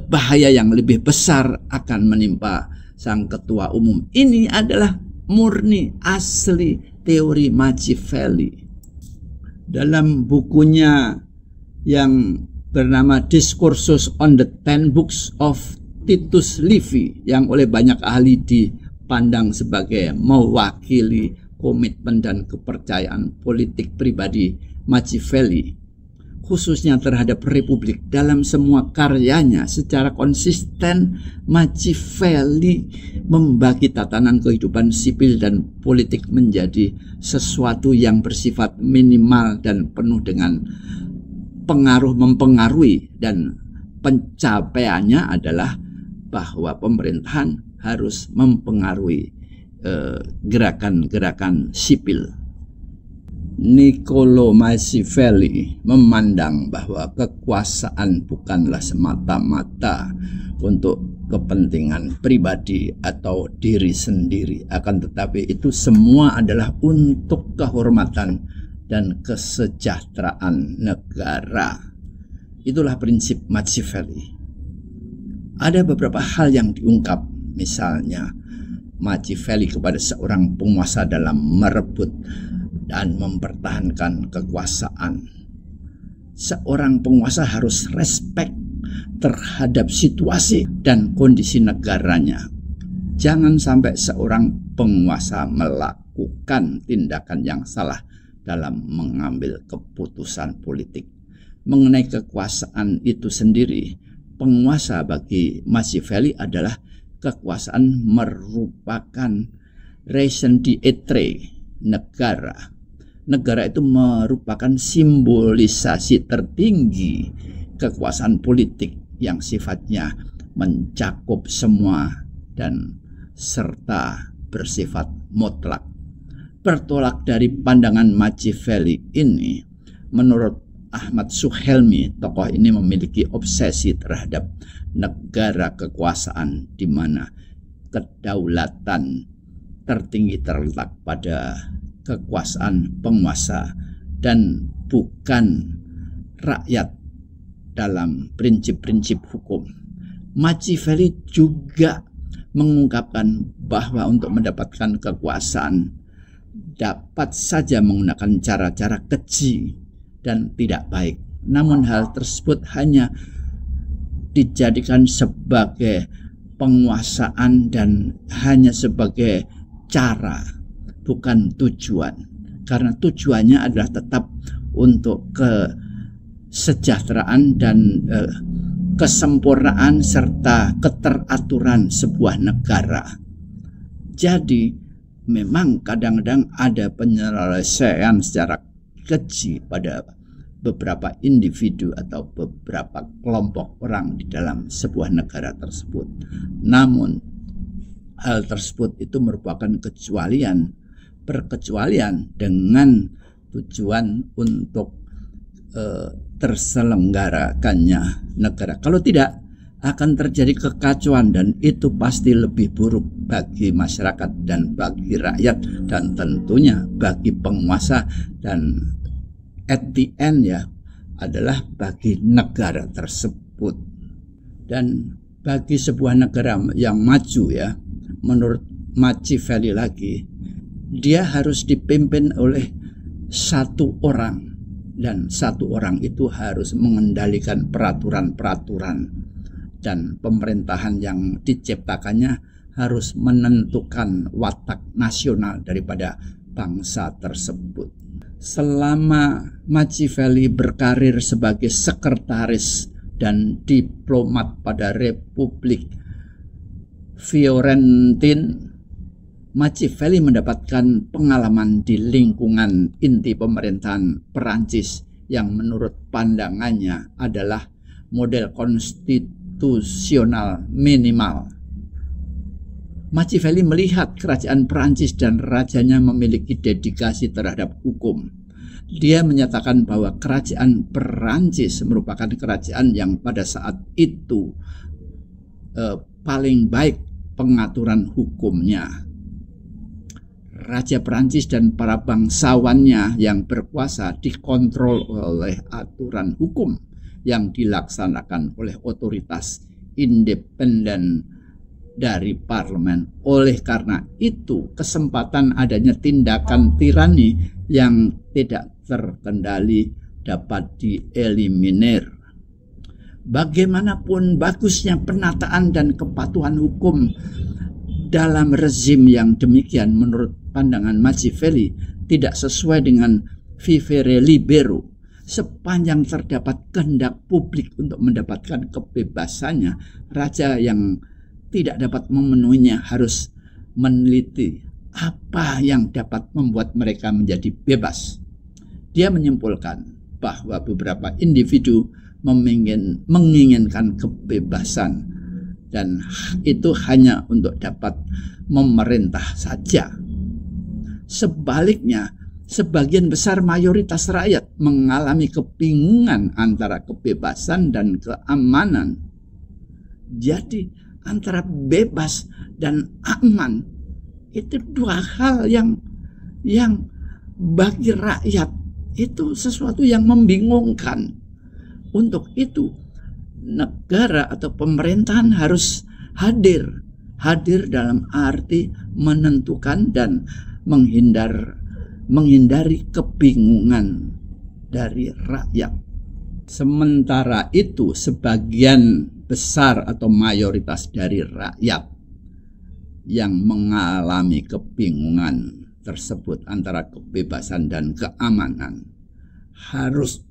bahaya yang lebih besar akan menimpa sang ketua umum. Ini adalah murni asli teori Machiavelli. Dalam bukunya yang bernama Discourses on the 10 Books of Titus Livy, yang oleh banyak ahli dipandang sebagai mewakili komitmen dan kepercayaan politik pribadi Machiavelli, khususnya terhadap Republik, dalam semua karyanya secara konsisten Machiavelli membagi tatanan kehidupan sipil dan politik menjadi sesuatu yang bersifat minimal dan penuh dengan pengaruh mempengaruhi, dan pencapaiannya adalah bahwa pemerintahan harus mempengaruhi gerakan-gerakan sipil. Niccolo Machiavelli memandang bahwa kekuasaan bukanlah semata-mata untuk kepentingan pribadi atau diri sendiri, akan tetapi itu semua adalah untuk kehormatan dan kesejahteraan negara. Itulah prinsip Machiavelli. Ada beberapa hal yang diungkap, misalnya Machiavelli kepada seorang penguasa dalam merebut dan mempertahankan kekuasaan. Seorang penguasa harus respect terhadap situasi dan kondisi negaranya. Jangan sampai seorang penguasa melakukan tindakan yang salah dalam mengambil keputusan politik. Mengenai kekuasaan itu sendiri, penguasa bagi Machiavelli adalah kekuasaan merupakan raison d'être negara. Negara itu merupakan simbolisasi tertinggi kekuasaan politik yang sifatnya mencakup semua dan serta bersifat mutlak. Bertolak dari pandangan Machiavelli ini, menurut Ahmad Suhelmi, tokoh ini memiliki obsesi terhadap negara kekuasaan di mana kedaulatan tertinggi terletak pada kekuasaan penguasa dan bukan rakyat dalam prinsip-prinsip hukum. Machiavelli juga mengungkapkan bahwa untuk mendapatkan kekuasaan dapat saja menggunakan cara-cara keji dan tidak baik. Namun hal tersebut hanya dijadikan sebagai penguasaan dan hanya sebagai cara, bukan tujuan. Karena tujuannya adalah tetap untuk kesejahteraan dan kesempurnaan serta keteraturan sebuah negara. Jadi memang kadang-kadang ada penyelesaian secara keji pada beberapa individu atau beberapa kelompok orang di dalam sebuah negara tersebut. Namun hal tersebut itu merupakan perkecualian dengan tujuan untuk terselenggarakannya negara. Kalau tidak, akan terjadi kekacauan dan itu pasti lebih buruk bagi masyarakat dan bagi rakyat dan tentunya bagi penguasa dan at the end ya adalah bagi negara tersebut. Dan bagi sebuah negara yang maju ya, menurut Machiavelli lagi, dia harus dipimpin oleh satu orang dan satu orang itu harus mengendalikan peraturan-peraturan dan pemerintahan yang diciptakannya harus menentukan watak nasional daripada bangsa tersebut. Selama Machiavelli berkarir sebagai sekretaris dan diplomat pada Republik Fiorentin, Machiavelli mendapatkan pengalaman di lingkungan inti pemerintahan Perancis yang menurut pandangannya adalah model konstitusional minimal. Machiavelli melihat kerajaan Perancis dan rajanya memiliki dedikasi terhadap hukum. Dia menyatakan bahwa kerajaan Perancis merupakan kerajaan yang pada saat itu paling baik pengaturan hukumnya. Raja Perancis dan para bangsawannya yang berkuasa dikontrol oleh aturan hukum yang dilaksanakan oleh otoritas independen dari parlemen. Oleh karena itu, kesempatan adanya tindakan tirani yang tidak terkendali dapat dieliminir. Bagaimanapun bagusnya penataan dan kepatuhan hukum dalam rezim yang demikian, menurut pandangan Machiavelli, tidak sesuai dengan vivere libero. Sepanjang terdapat kehendak publik untuk mendapatkan kebebasannya, raja yang tidak dapat memenuhinya harus meneliti apa yang dapat membuat mereka menjadi bebas. Dia menyimpulkan bahwa beberapa individu menginginkan kebebasan dan itu hanya untuk dapat memerintah saja. Sebaliknya, sebagian besar mayoritas rakyat mengalami kebingungan antara kebebasan dan keamanan. Jadi antara bebas dan aman itu dua hal yang bagi rakyat itu sesuatu yang membingungkan. Untuk itu negara atau pemerintahan harus hadir, Hadir dalam arti menentukan dan menghindari kebingungan dari rakyat. Sementara itu sebagian besar atau mayoritas dari rakyat yang mengalami kebingungan tersebut antara kebebasan dan keamanan harus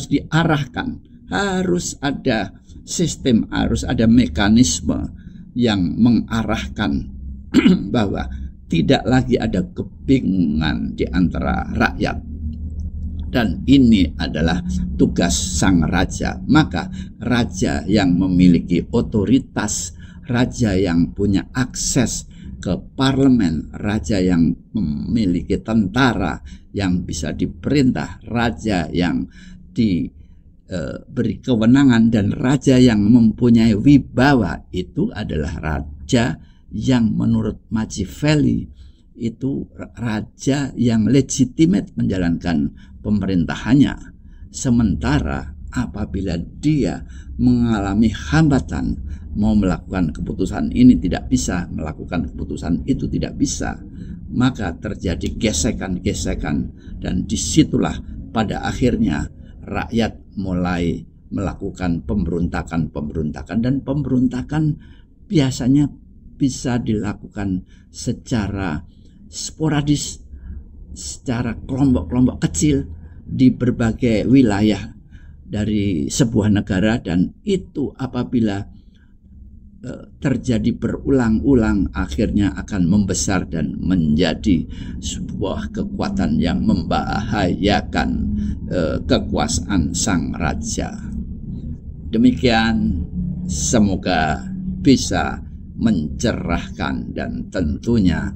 diarahkan, harus ada sistem, harus ada mekanisme yang mengarahkan bahwa tidak lagi ada kebingungan di antara rakyat. Dan ini adalah tugas sang raja. Maka raja yang memiliki otoritas, raja yang punya akses ke parlemen, raja yang memiliki tentara yang bisa diperintah, raja yang diberi kewenangan, dan raja yang mempunyai wibawa, itu adalah raja yang menurut Machiavelli itu raja yang legitimate menjalankan pemerintahannya. Sementara apabila dia mengalami hambatan, mau melakukan keputusan ini tidak bisa, melakukan keputusan itu tidak bisa, maka terjadi gesekan-gesekan, dan disitulah pada akhirnya rakyat mulai melakukan pemberontakan, dan pemberontakan biasanya bisa dilakukan secara sporadis, secara kelompok-kelompok kecil di berbagai wilayah dari sebuah negara, dan itu apabila terjadi berulang-ulang akhirnya akan membesar dan menjadi sebuah kekuatan yang membahayakan kekuasaan sang raja. Demikian, semoga bisa mencerahkan, dan tentunya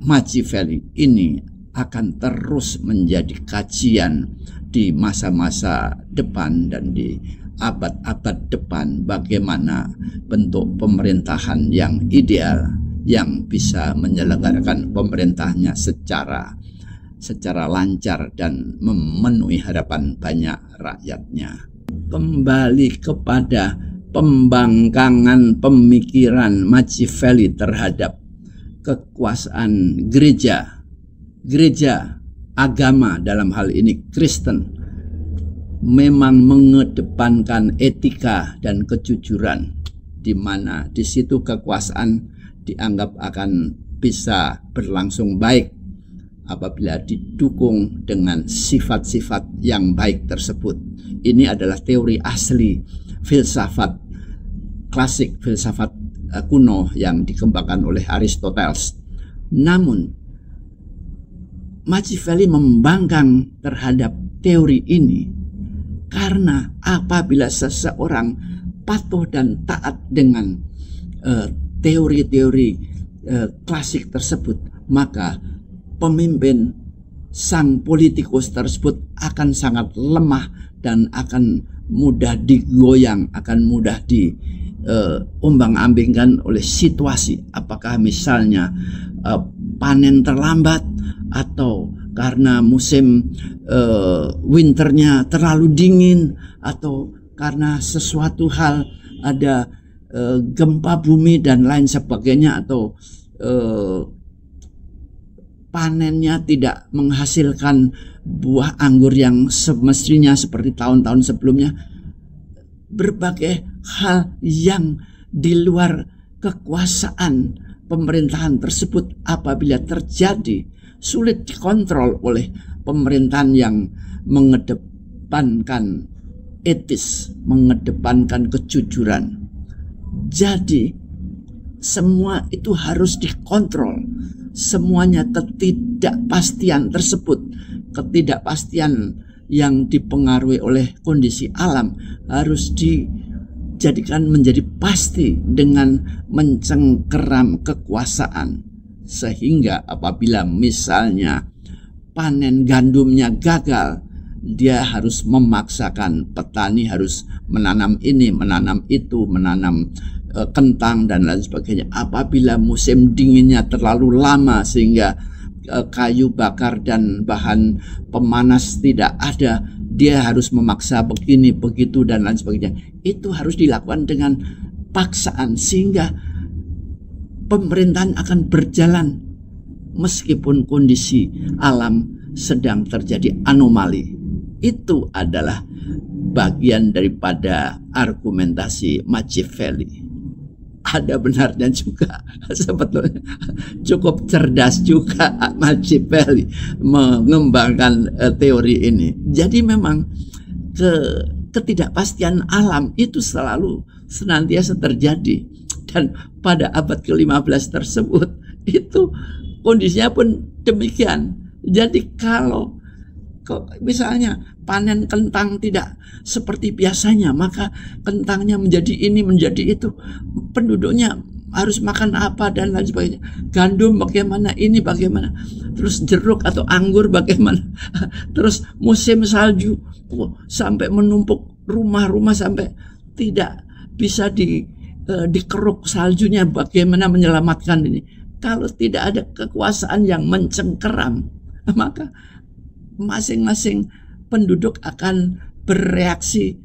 Machiavelli ini akan terus menjadi kajian di masa-masa depan dan di abad-abad depan, bagaimana bentuk pemerintahan yang ideal yang bisa menyelenggarakan pemerintahnya secara lancar dan memenuhi harapan banyak rakyatnya. Kembali kepada pembangkangan pemikiran Machiavelli terhadap kekuasaan gereja, agama dalam hal ini Kristen, memang mengedepankan etika dan kejujuran, di mana di situ kekuasaan dianggap akan bisa berlangsung baik apabila didukung dengan sifat-sifat yang baik tersebut. Ini adalah teori asli filsafat klasik, filsafat kuno yang dikembangkan oleh Aristoteles. Namun Machiavelli membangkang terhadap teori ini karena apabila seseorang patuh dan taat dengan teori-teori klasik tersebut, maka pemimpin sang politikus tersebut akan sangat lemah dan akan mudah digoyang, akan mudah diombang-ambingkan oleh situasi. Apakah misalnya panen terlambat, atau karena musim winternya terlalu dingin, atau karena sesuatu hal ada gempa bumi dan lain sebagainya, atau panennya tidak menghasilkan buah anggur yang semestinya seperti tahun-tahun sebelumnya. Berbagai hal yang di luar kekuasaan pemerintahan tersebut apabila terjadi sulit dikontrol oleh pemerintahan yang mengedepankan etis, mengedepankan kejujuran. Jadi semua itu harus dikontrol. Semuanya ketidakpastian tersebut, ketidakpastian yang dipengaruhi oleh kondisi alam, harus dijadikan menjadi pasti dengan mencengkeram kekuasaan. Sehingga apabila misalnya panen gandumnya gagal, dia harus memaksakan petani harus menanam ini, menanam itu, menanam kentang dan lain sebagainya. Apabila musim dinginnya terlalu lama sehingga kayu bakar dan bahan pemanas tidak ada, dia harus memaksa begini, begitu dan lain sebagainya. Itu harus dilakukan dengan paksaan sehingga pemerintahan akan berjalan meskipun kondisi alam sedang terjadi anomali. Itu adalah bagian daripada argumentasi Machiavelli. Ada benarnya juga, sebetulnya cukup cerdas juga Machiavelli mengembangkan teori ini. Jadi memang ketidakpastian alam itu selalu senantiasa terjadi, dan pada abad ke-15 tersebut itu kondisinya pun demikian. Jadi kalau misalnya panen kentang tidak seperti biasanya, maka kentangnya menjadi ini, menjadi itu. Penduduknya harus makan apa dan lain sebagainya. Gandum bagaimana, ini bagaimana. Terus jeruk atau anggur bagaimana. Terus musim salju, sampai menumpuk rumah-rumah sampai tidak bisa dikeruk saljunya. Bagaimana menyelamatkan ini. Kalau tidak ada kekuasaan yang mencengkeram, maka masing-masing penduduk akan bereaksi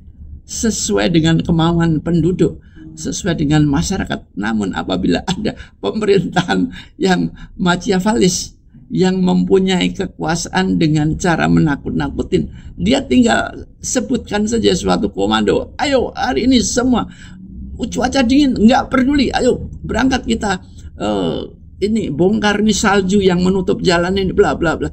sesuai dengan kemauan penduduk, sesuai dengan masyarakat. Namun apabila ada pemerintahan yang Machiavellis, yang mempunyai kekuasaan dengan cara menakut-nakutin, dia tinggal sebutkan saja suatu komando, ayo hari ini semua cuaca dingin, nggak peduli, ayo berangkat kita, ini bongkar nih salju yang menutup jalan ini, bla bla bla.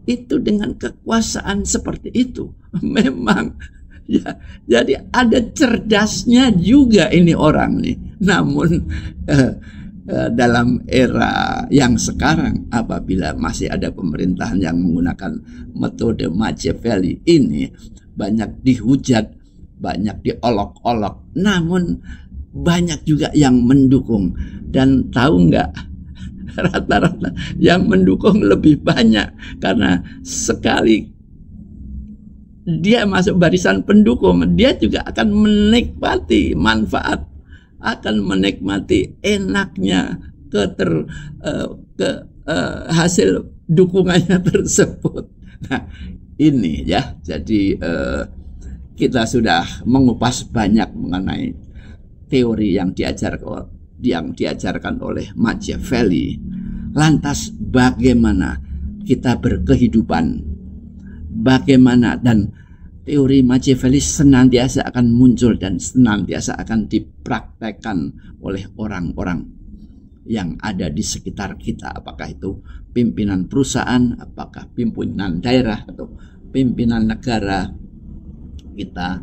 Itu dengan kekuasaan seperti itu memang ya, jadi ada cerdasnya juga ini orang nih. Namun dalam era yang sekarang, apabila masih ada pemerintahan yang menggunakan metode Machiavelli ini, banyak dihujat, banyak diolok-olok, namun banyak juga yang mendukung. Dan tahu nggak, rata-rata yang mendukung lebih banyak, karena sekali dia masuk barisan pendukung, dia juga akan menikmati manfaat, akan menikmati enaknya hasil dukungannya tersebut. Nah ini ya, jadi kita sudah mengupas banyak mengenai teori yang diajarkan oleh Machiavelli. Lantas bagaimana kita berkehidupan? Bagaimana? Dan teori Machiavelli senantiasa akan muncul dan senantiasa akan dipraktekkan oleh orang-orang yang ada di sekitar kita. Apakah itu pimpinan perusahaan, apakah pimpinan daerah, atau pimpinan negara. Kita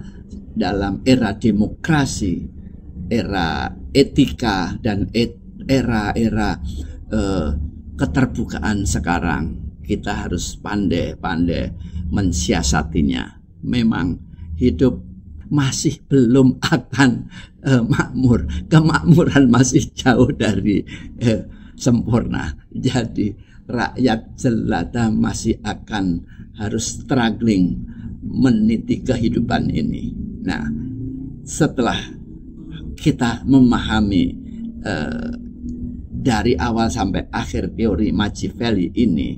dalam era demokrasi, era etika, dan era-era keterbukaan sekarang, kita harus pandai-pandai mensiasatinya. Memang hidup masih belum akan makmur, kemakmuran masih jauh dari sempurna. Jadi rakyat jelata masih akan harus struggling meniti kehidupan ini. Nah, setelah kita memahami dari awal sampai akhir teori Machiavelli ini,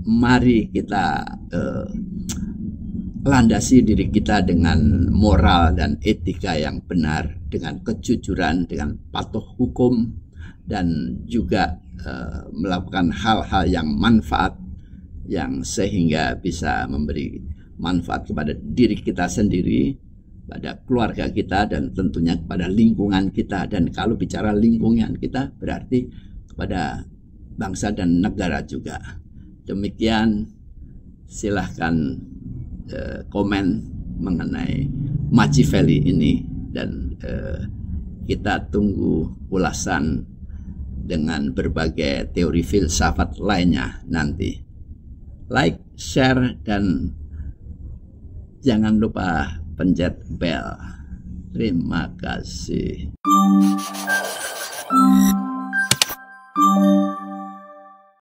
mari kita landasi diri kita dengan moral dan etika yang benar, dengan kejujuran, dengan patuh hukum, dan juga melakukan hal-hal yang manfaat, yang sehingga bisa memberi manfaat kepada diri kita sendiri, pada keluarga kita, dan tentunya kepada lingkungan kita. Dan kalau bicara lingkungan kita, berarti kepada bangsa dan negara juga. Demikian, silahkan komen mengenai Machiavelli ini, dan kita tunggu ulasan dengan berbagai teori filsafat lainnya nanti. Like, share, dan jangan lupa pencet bel. Terima kasih.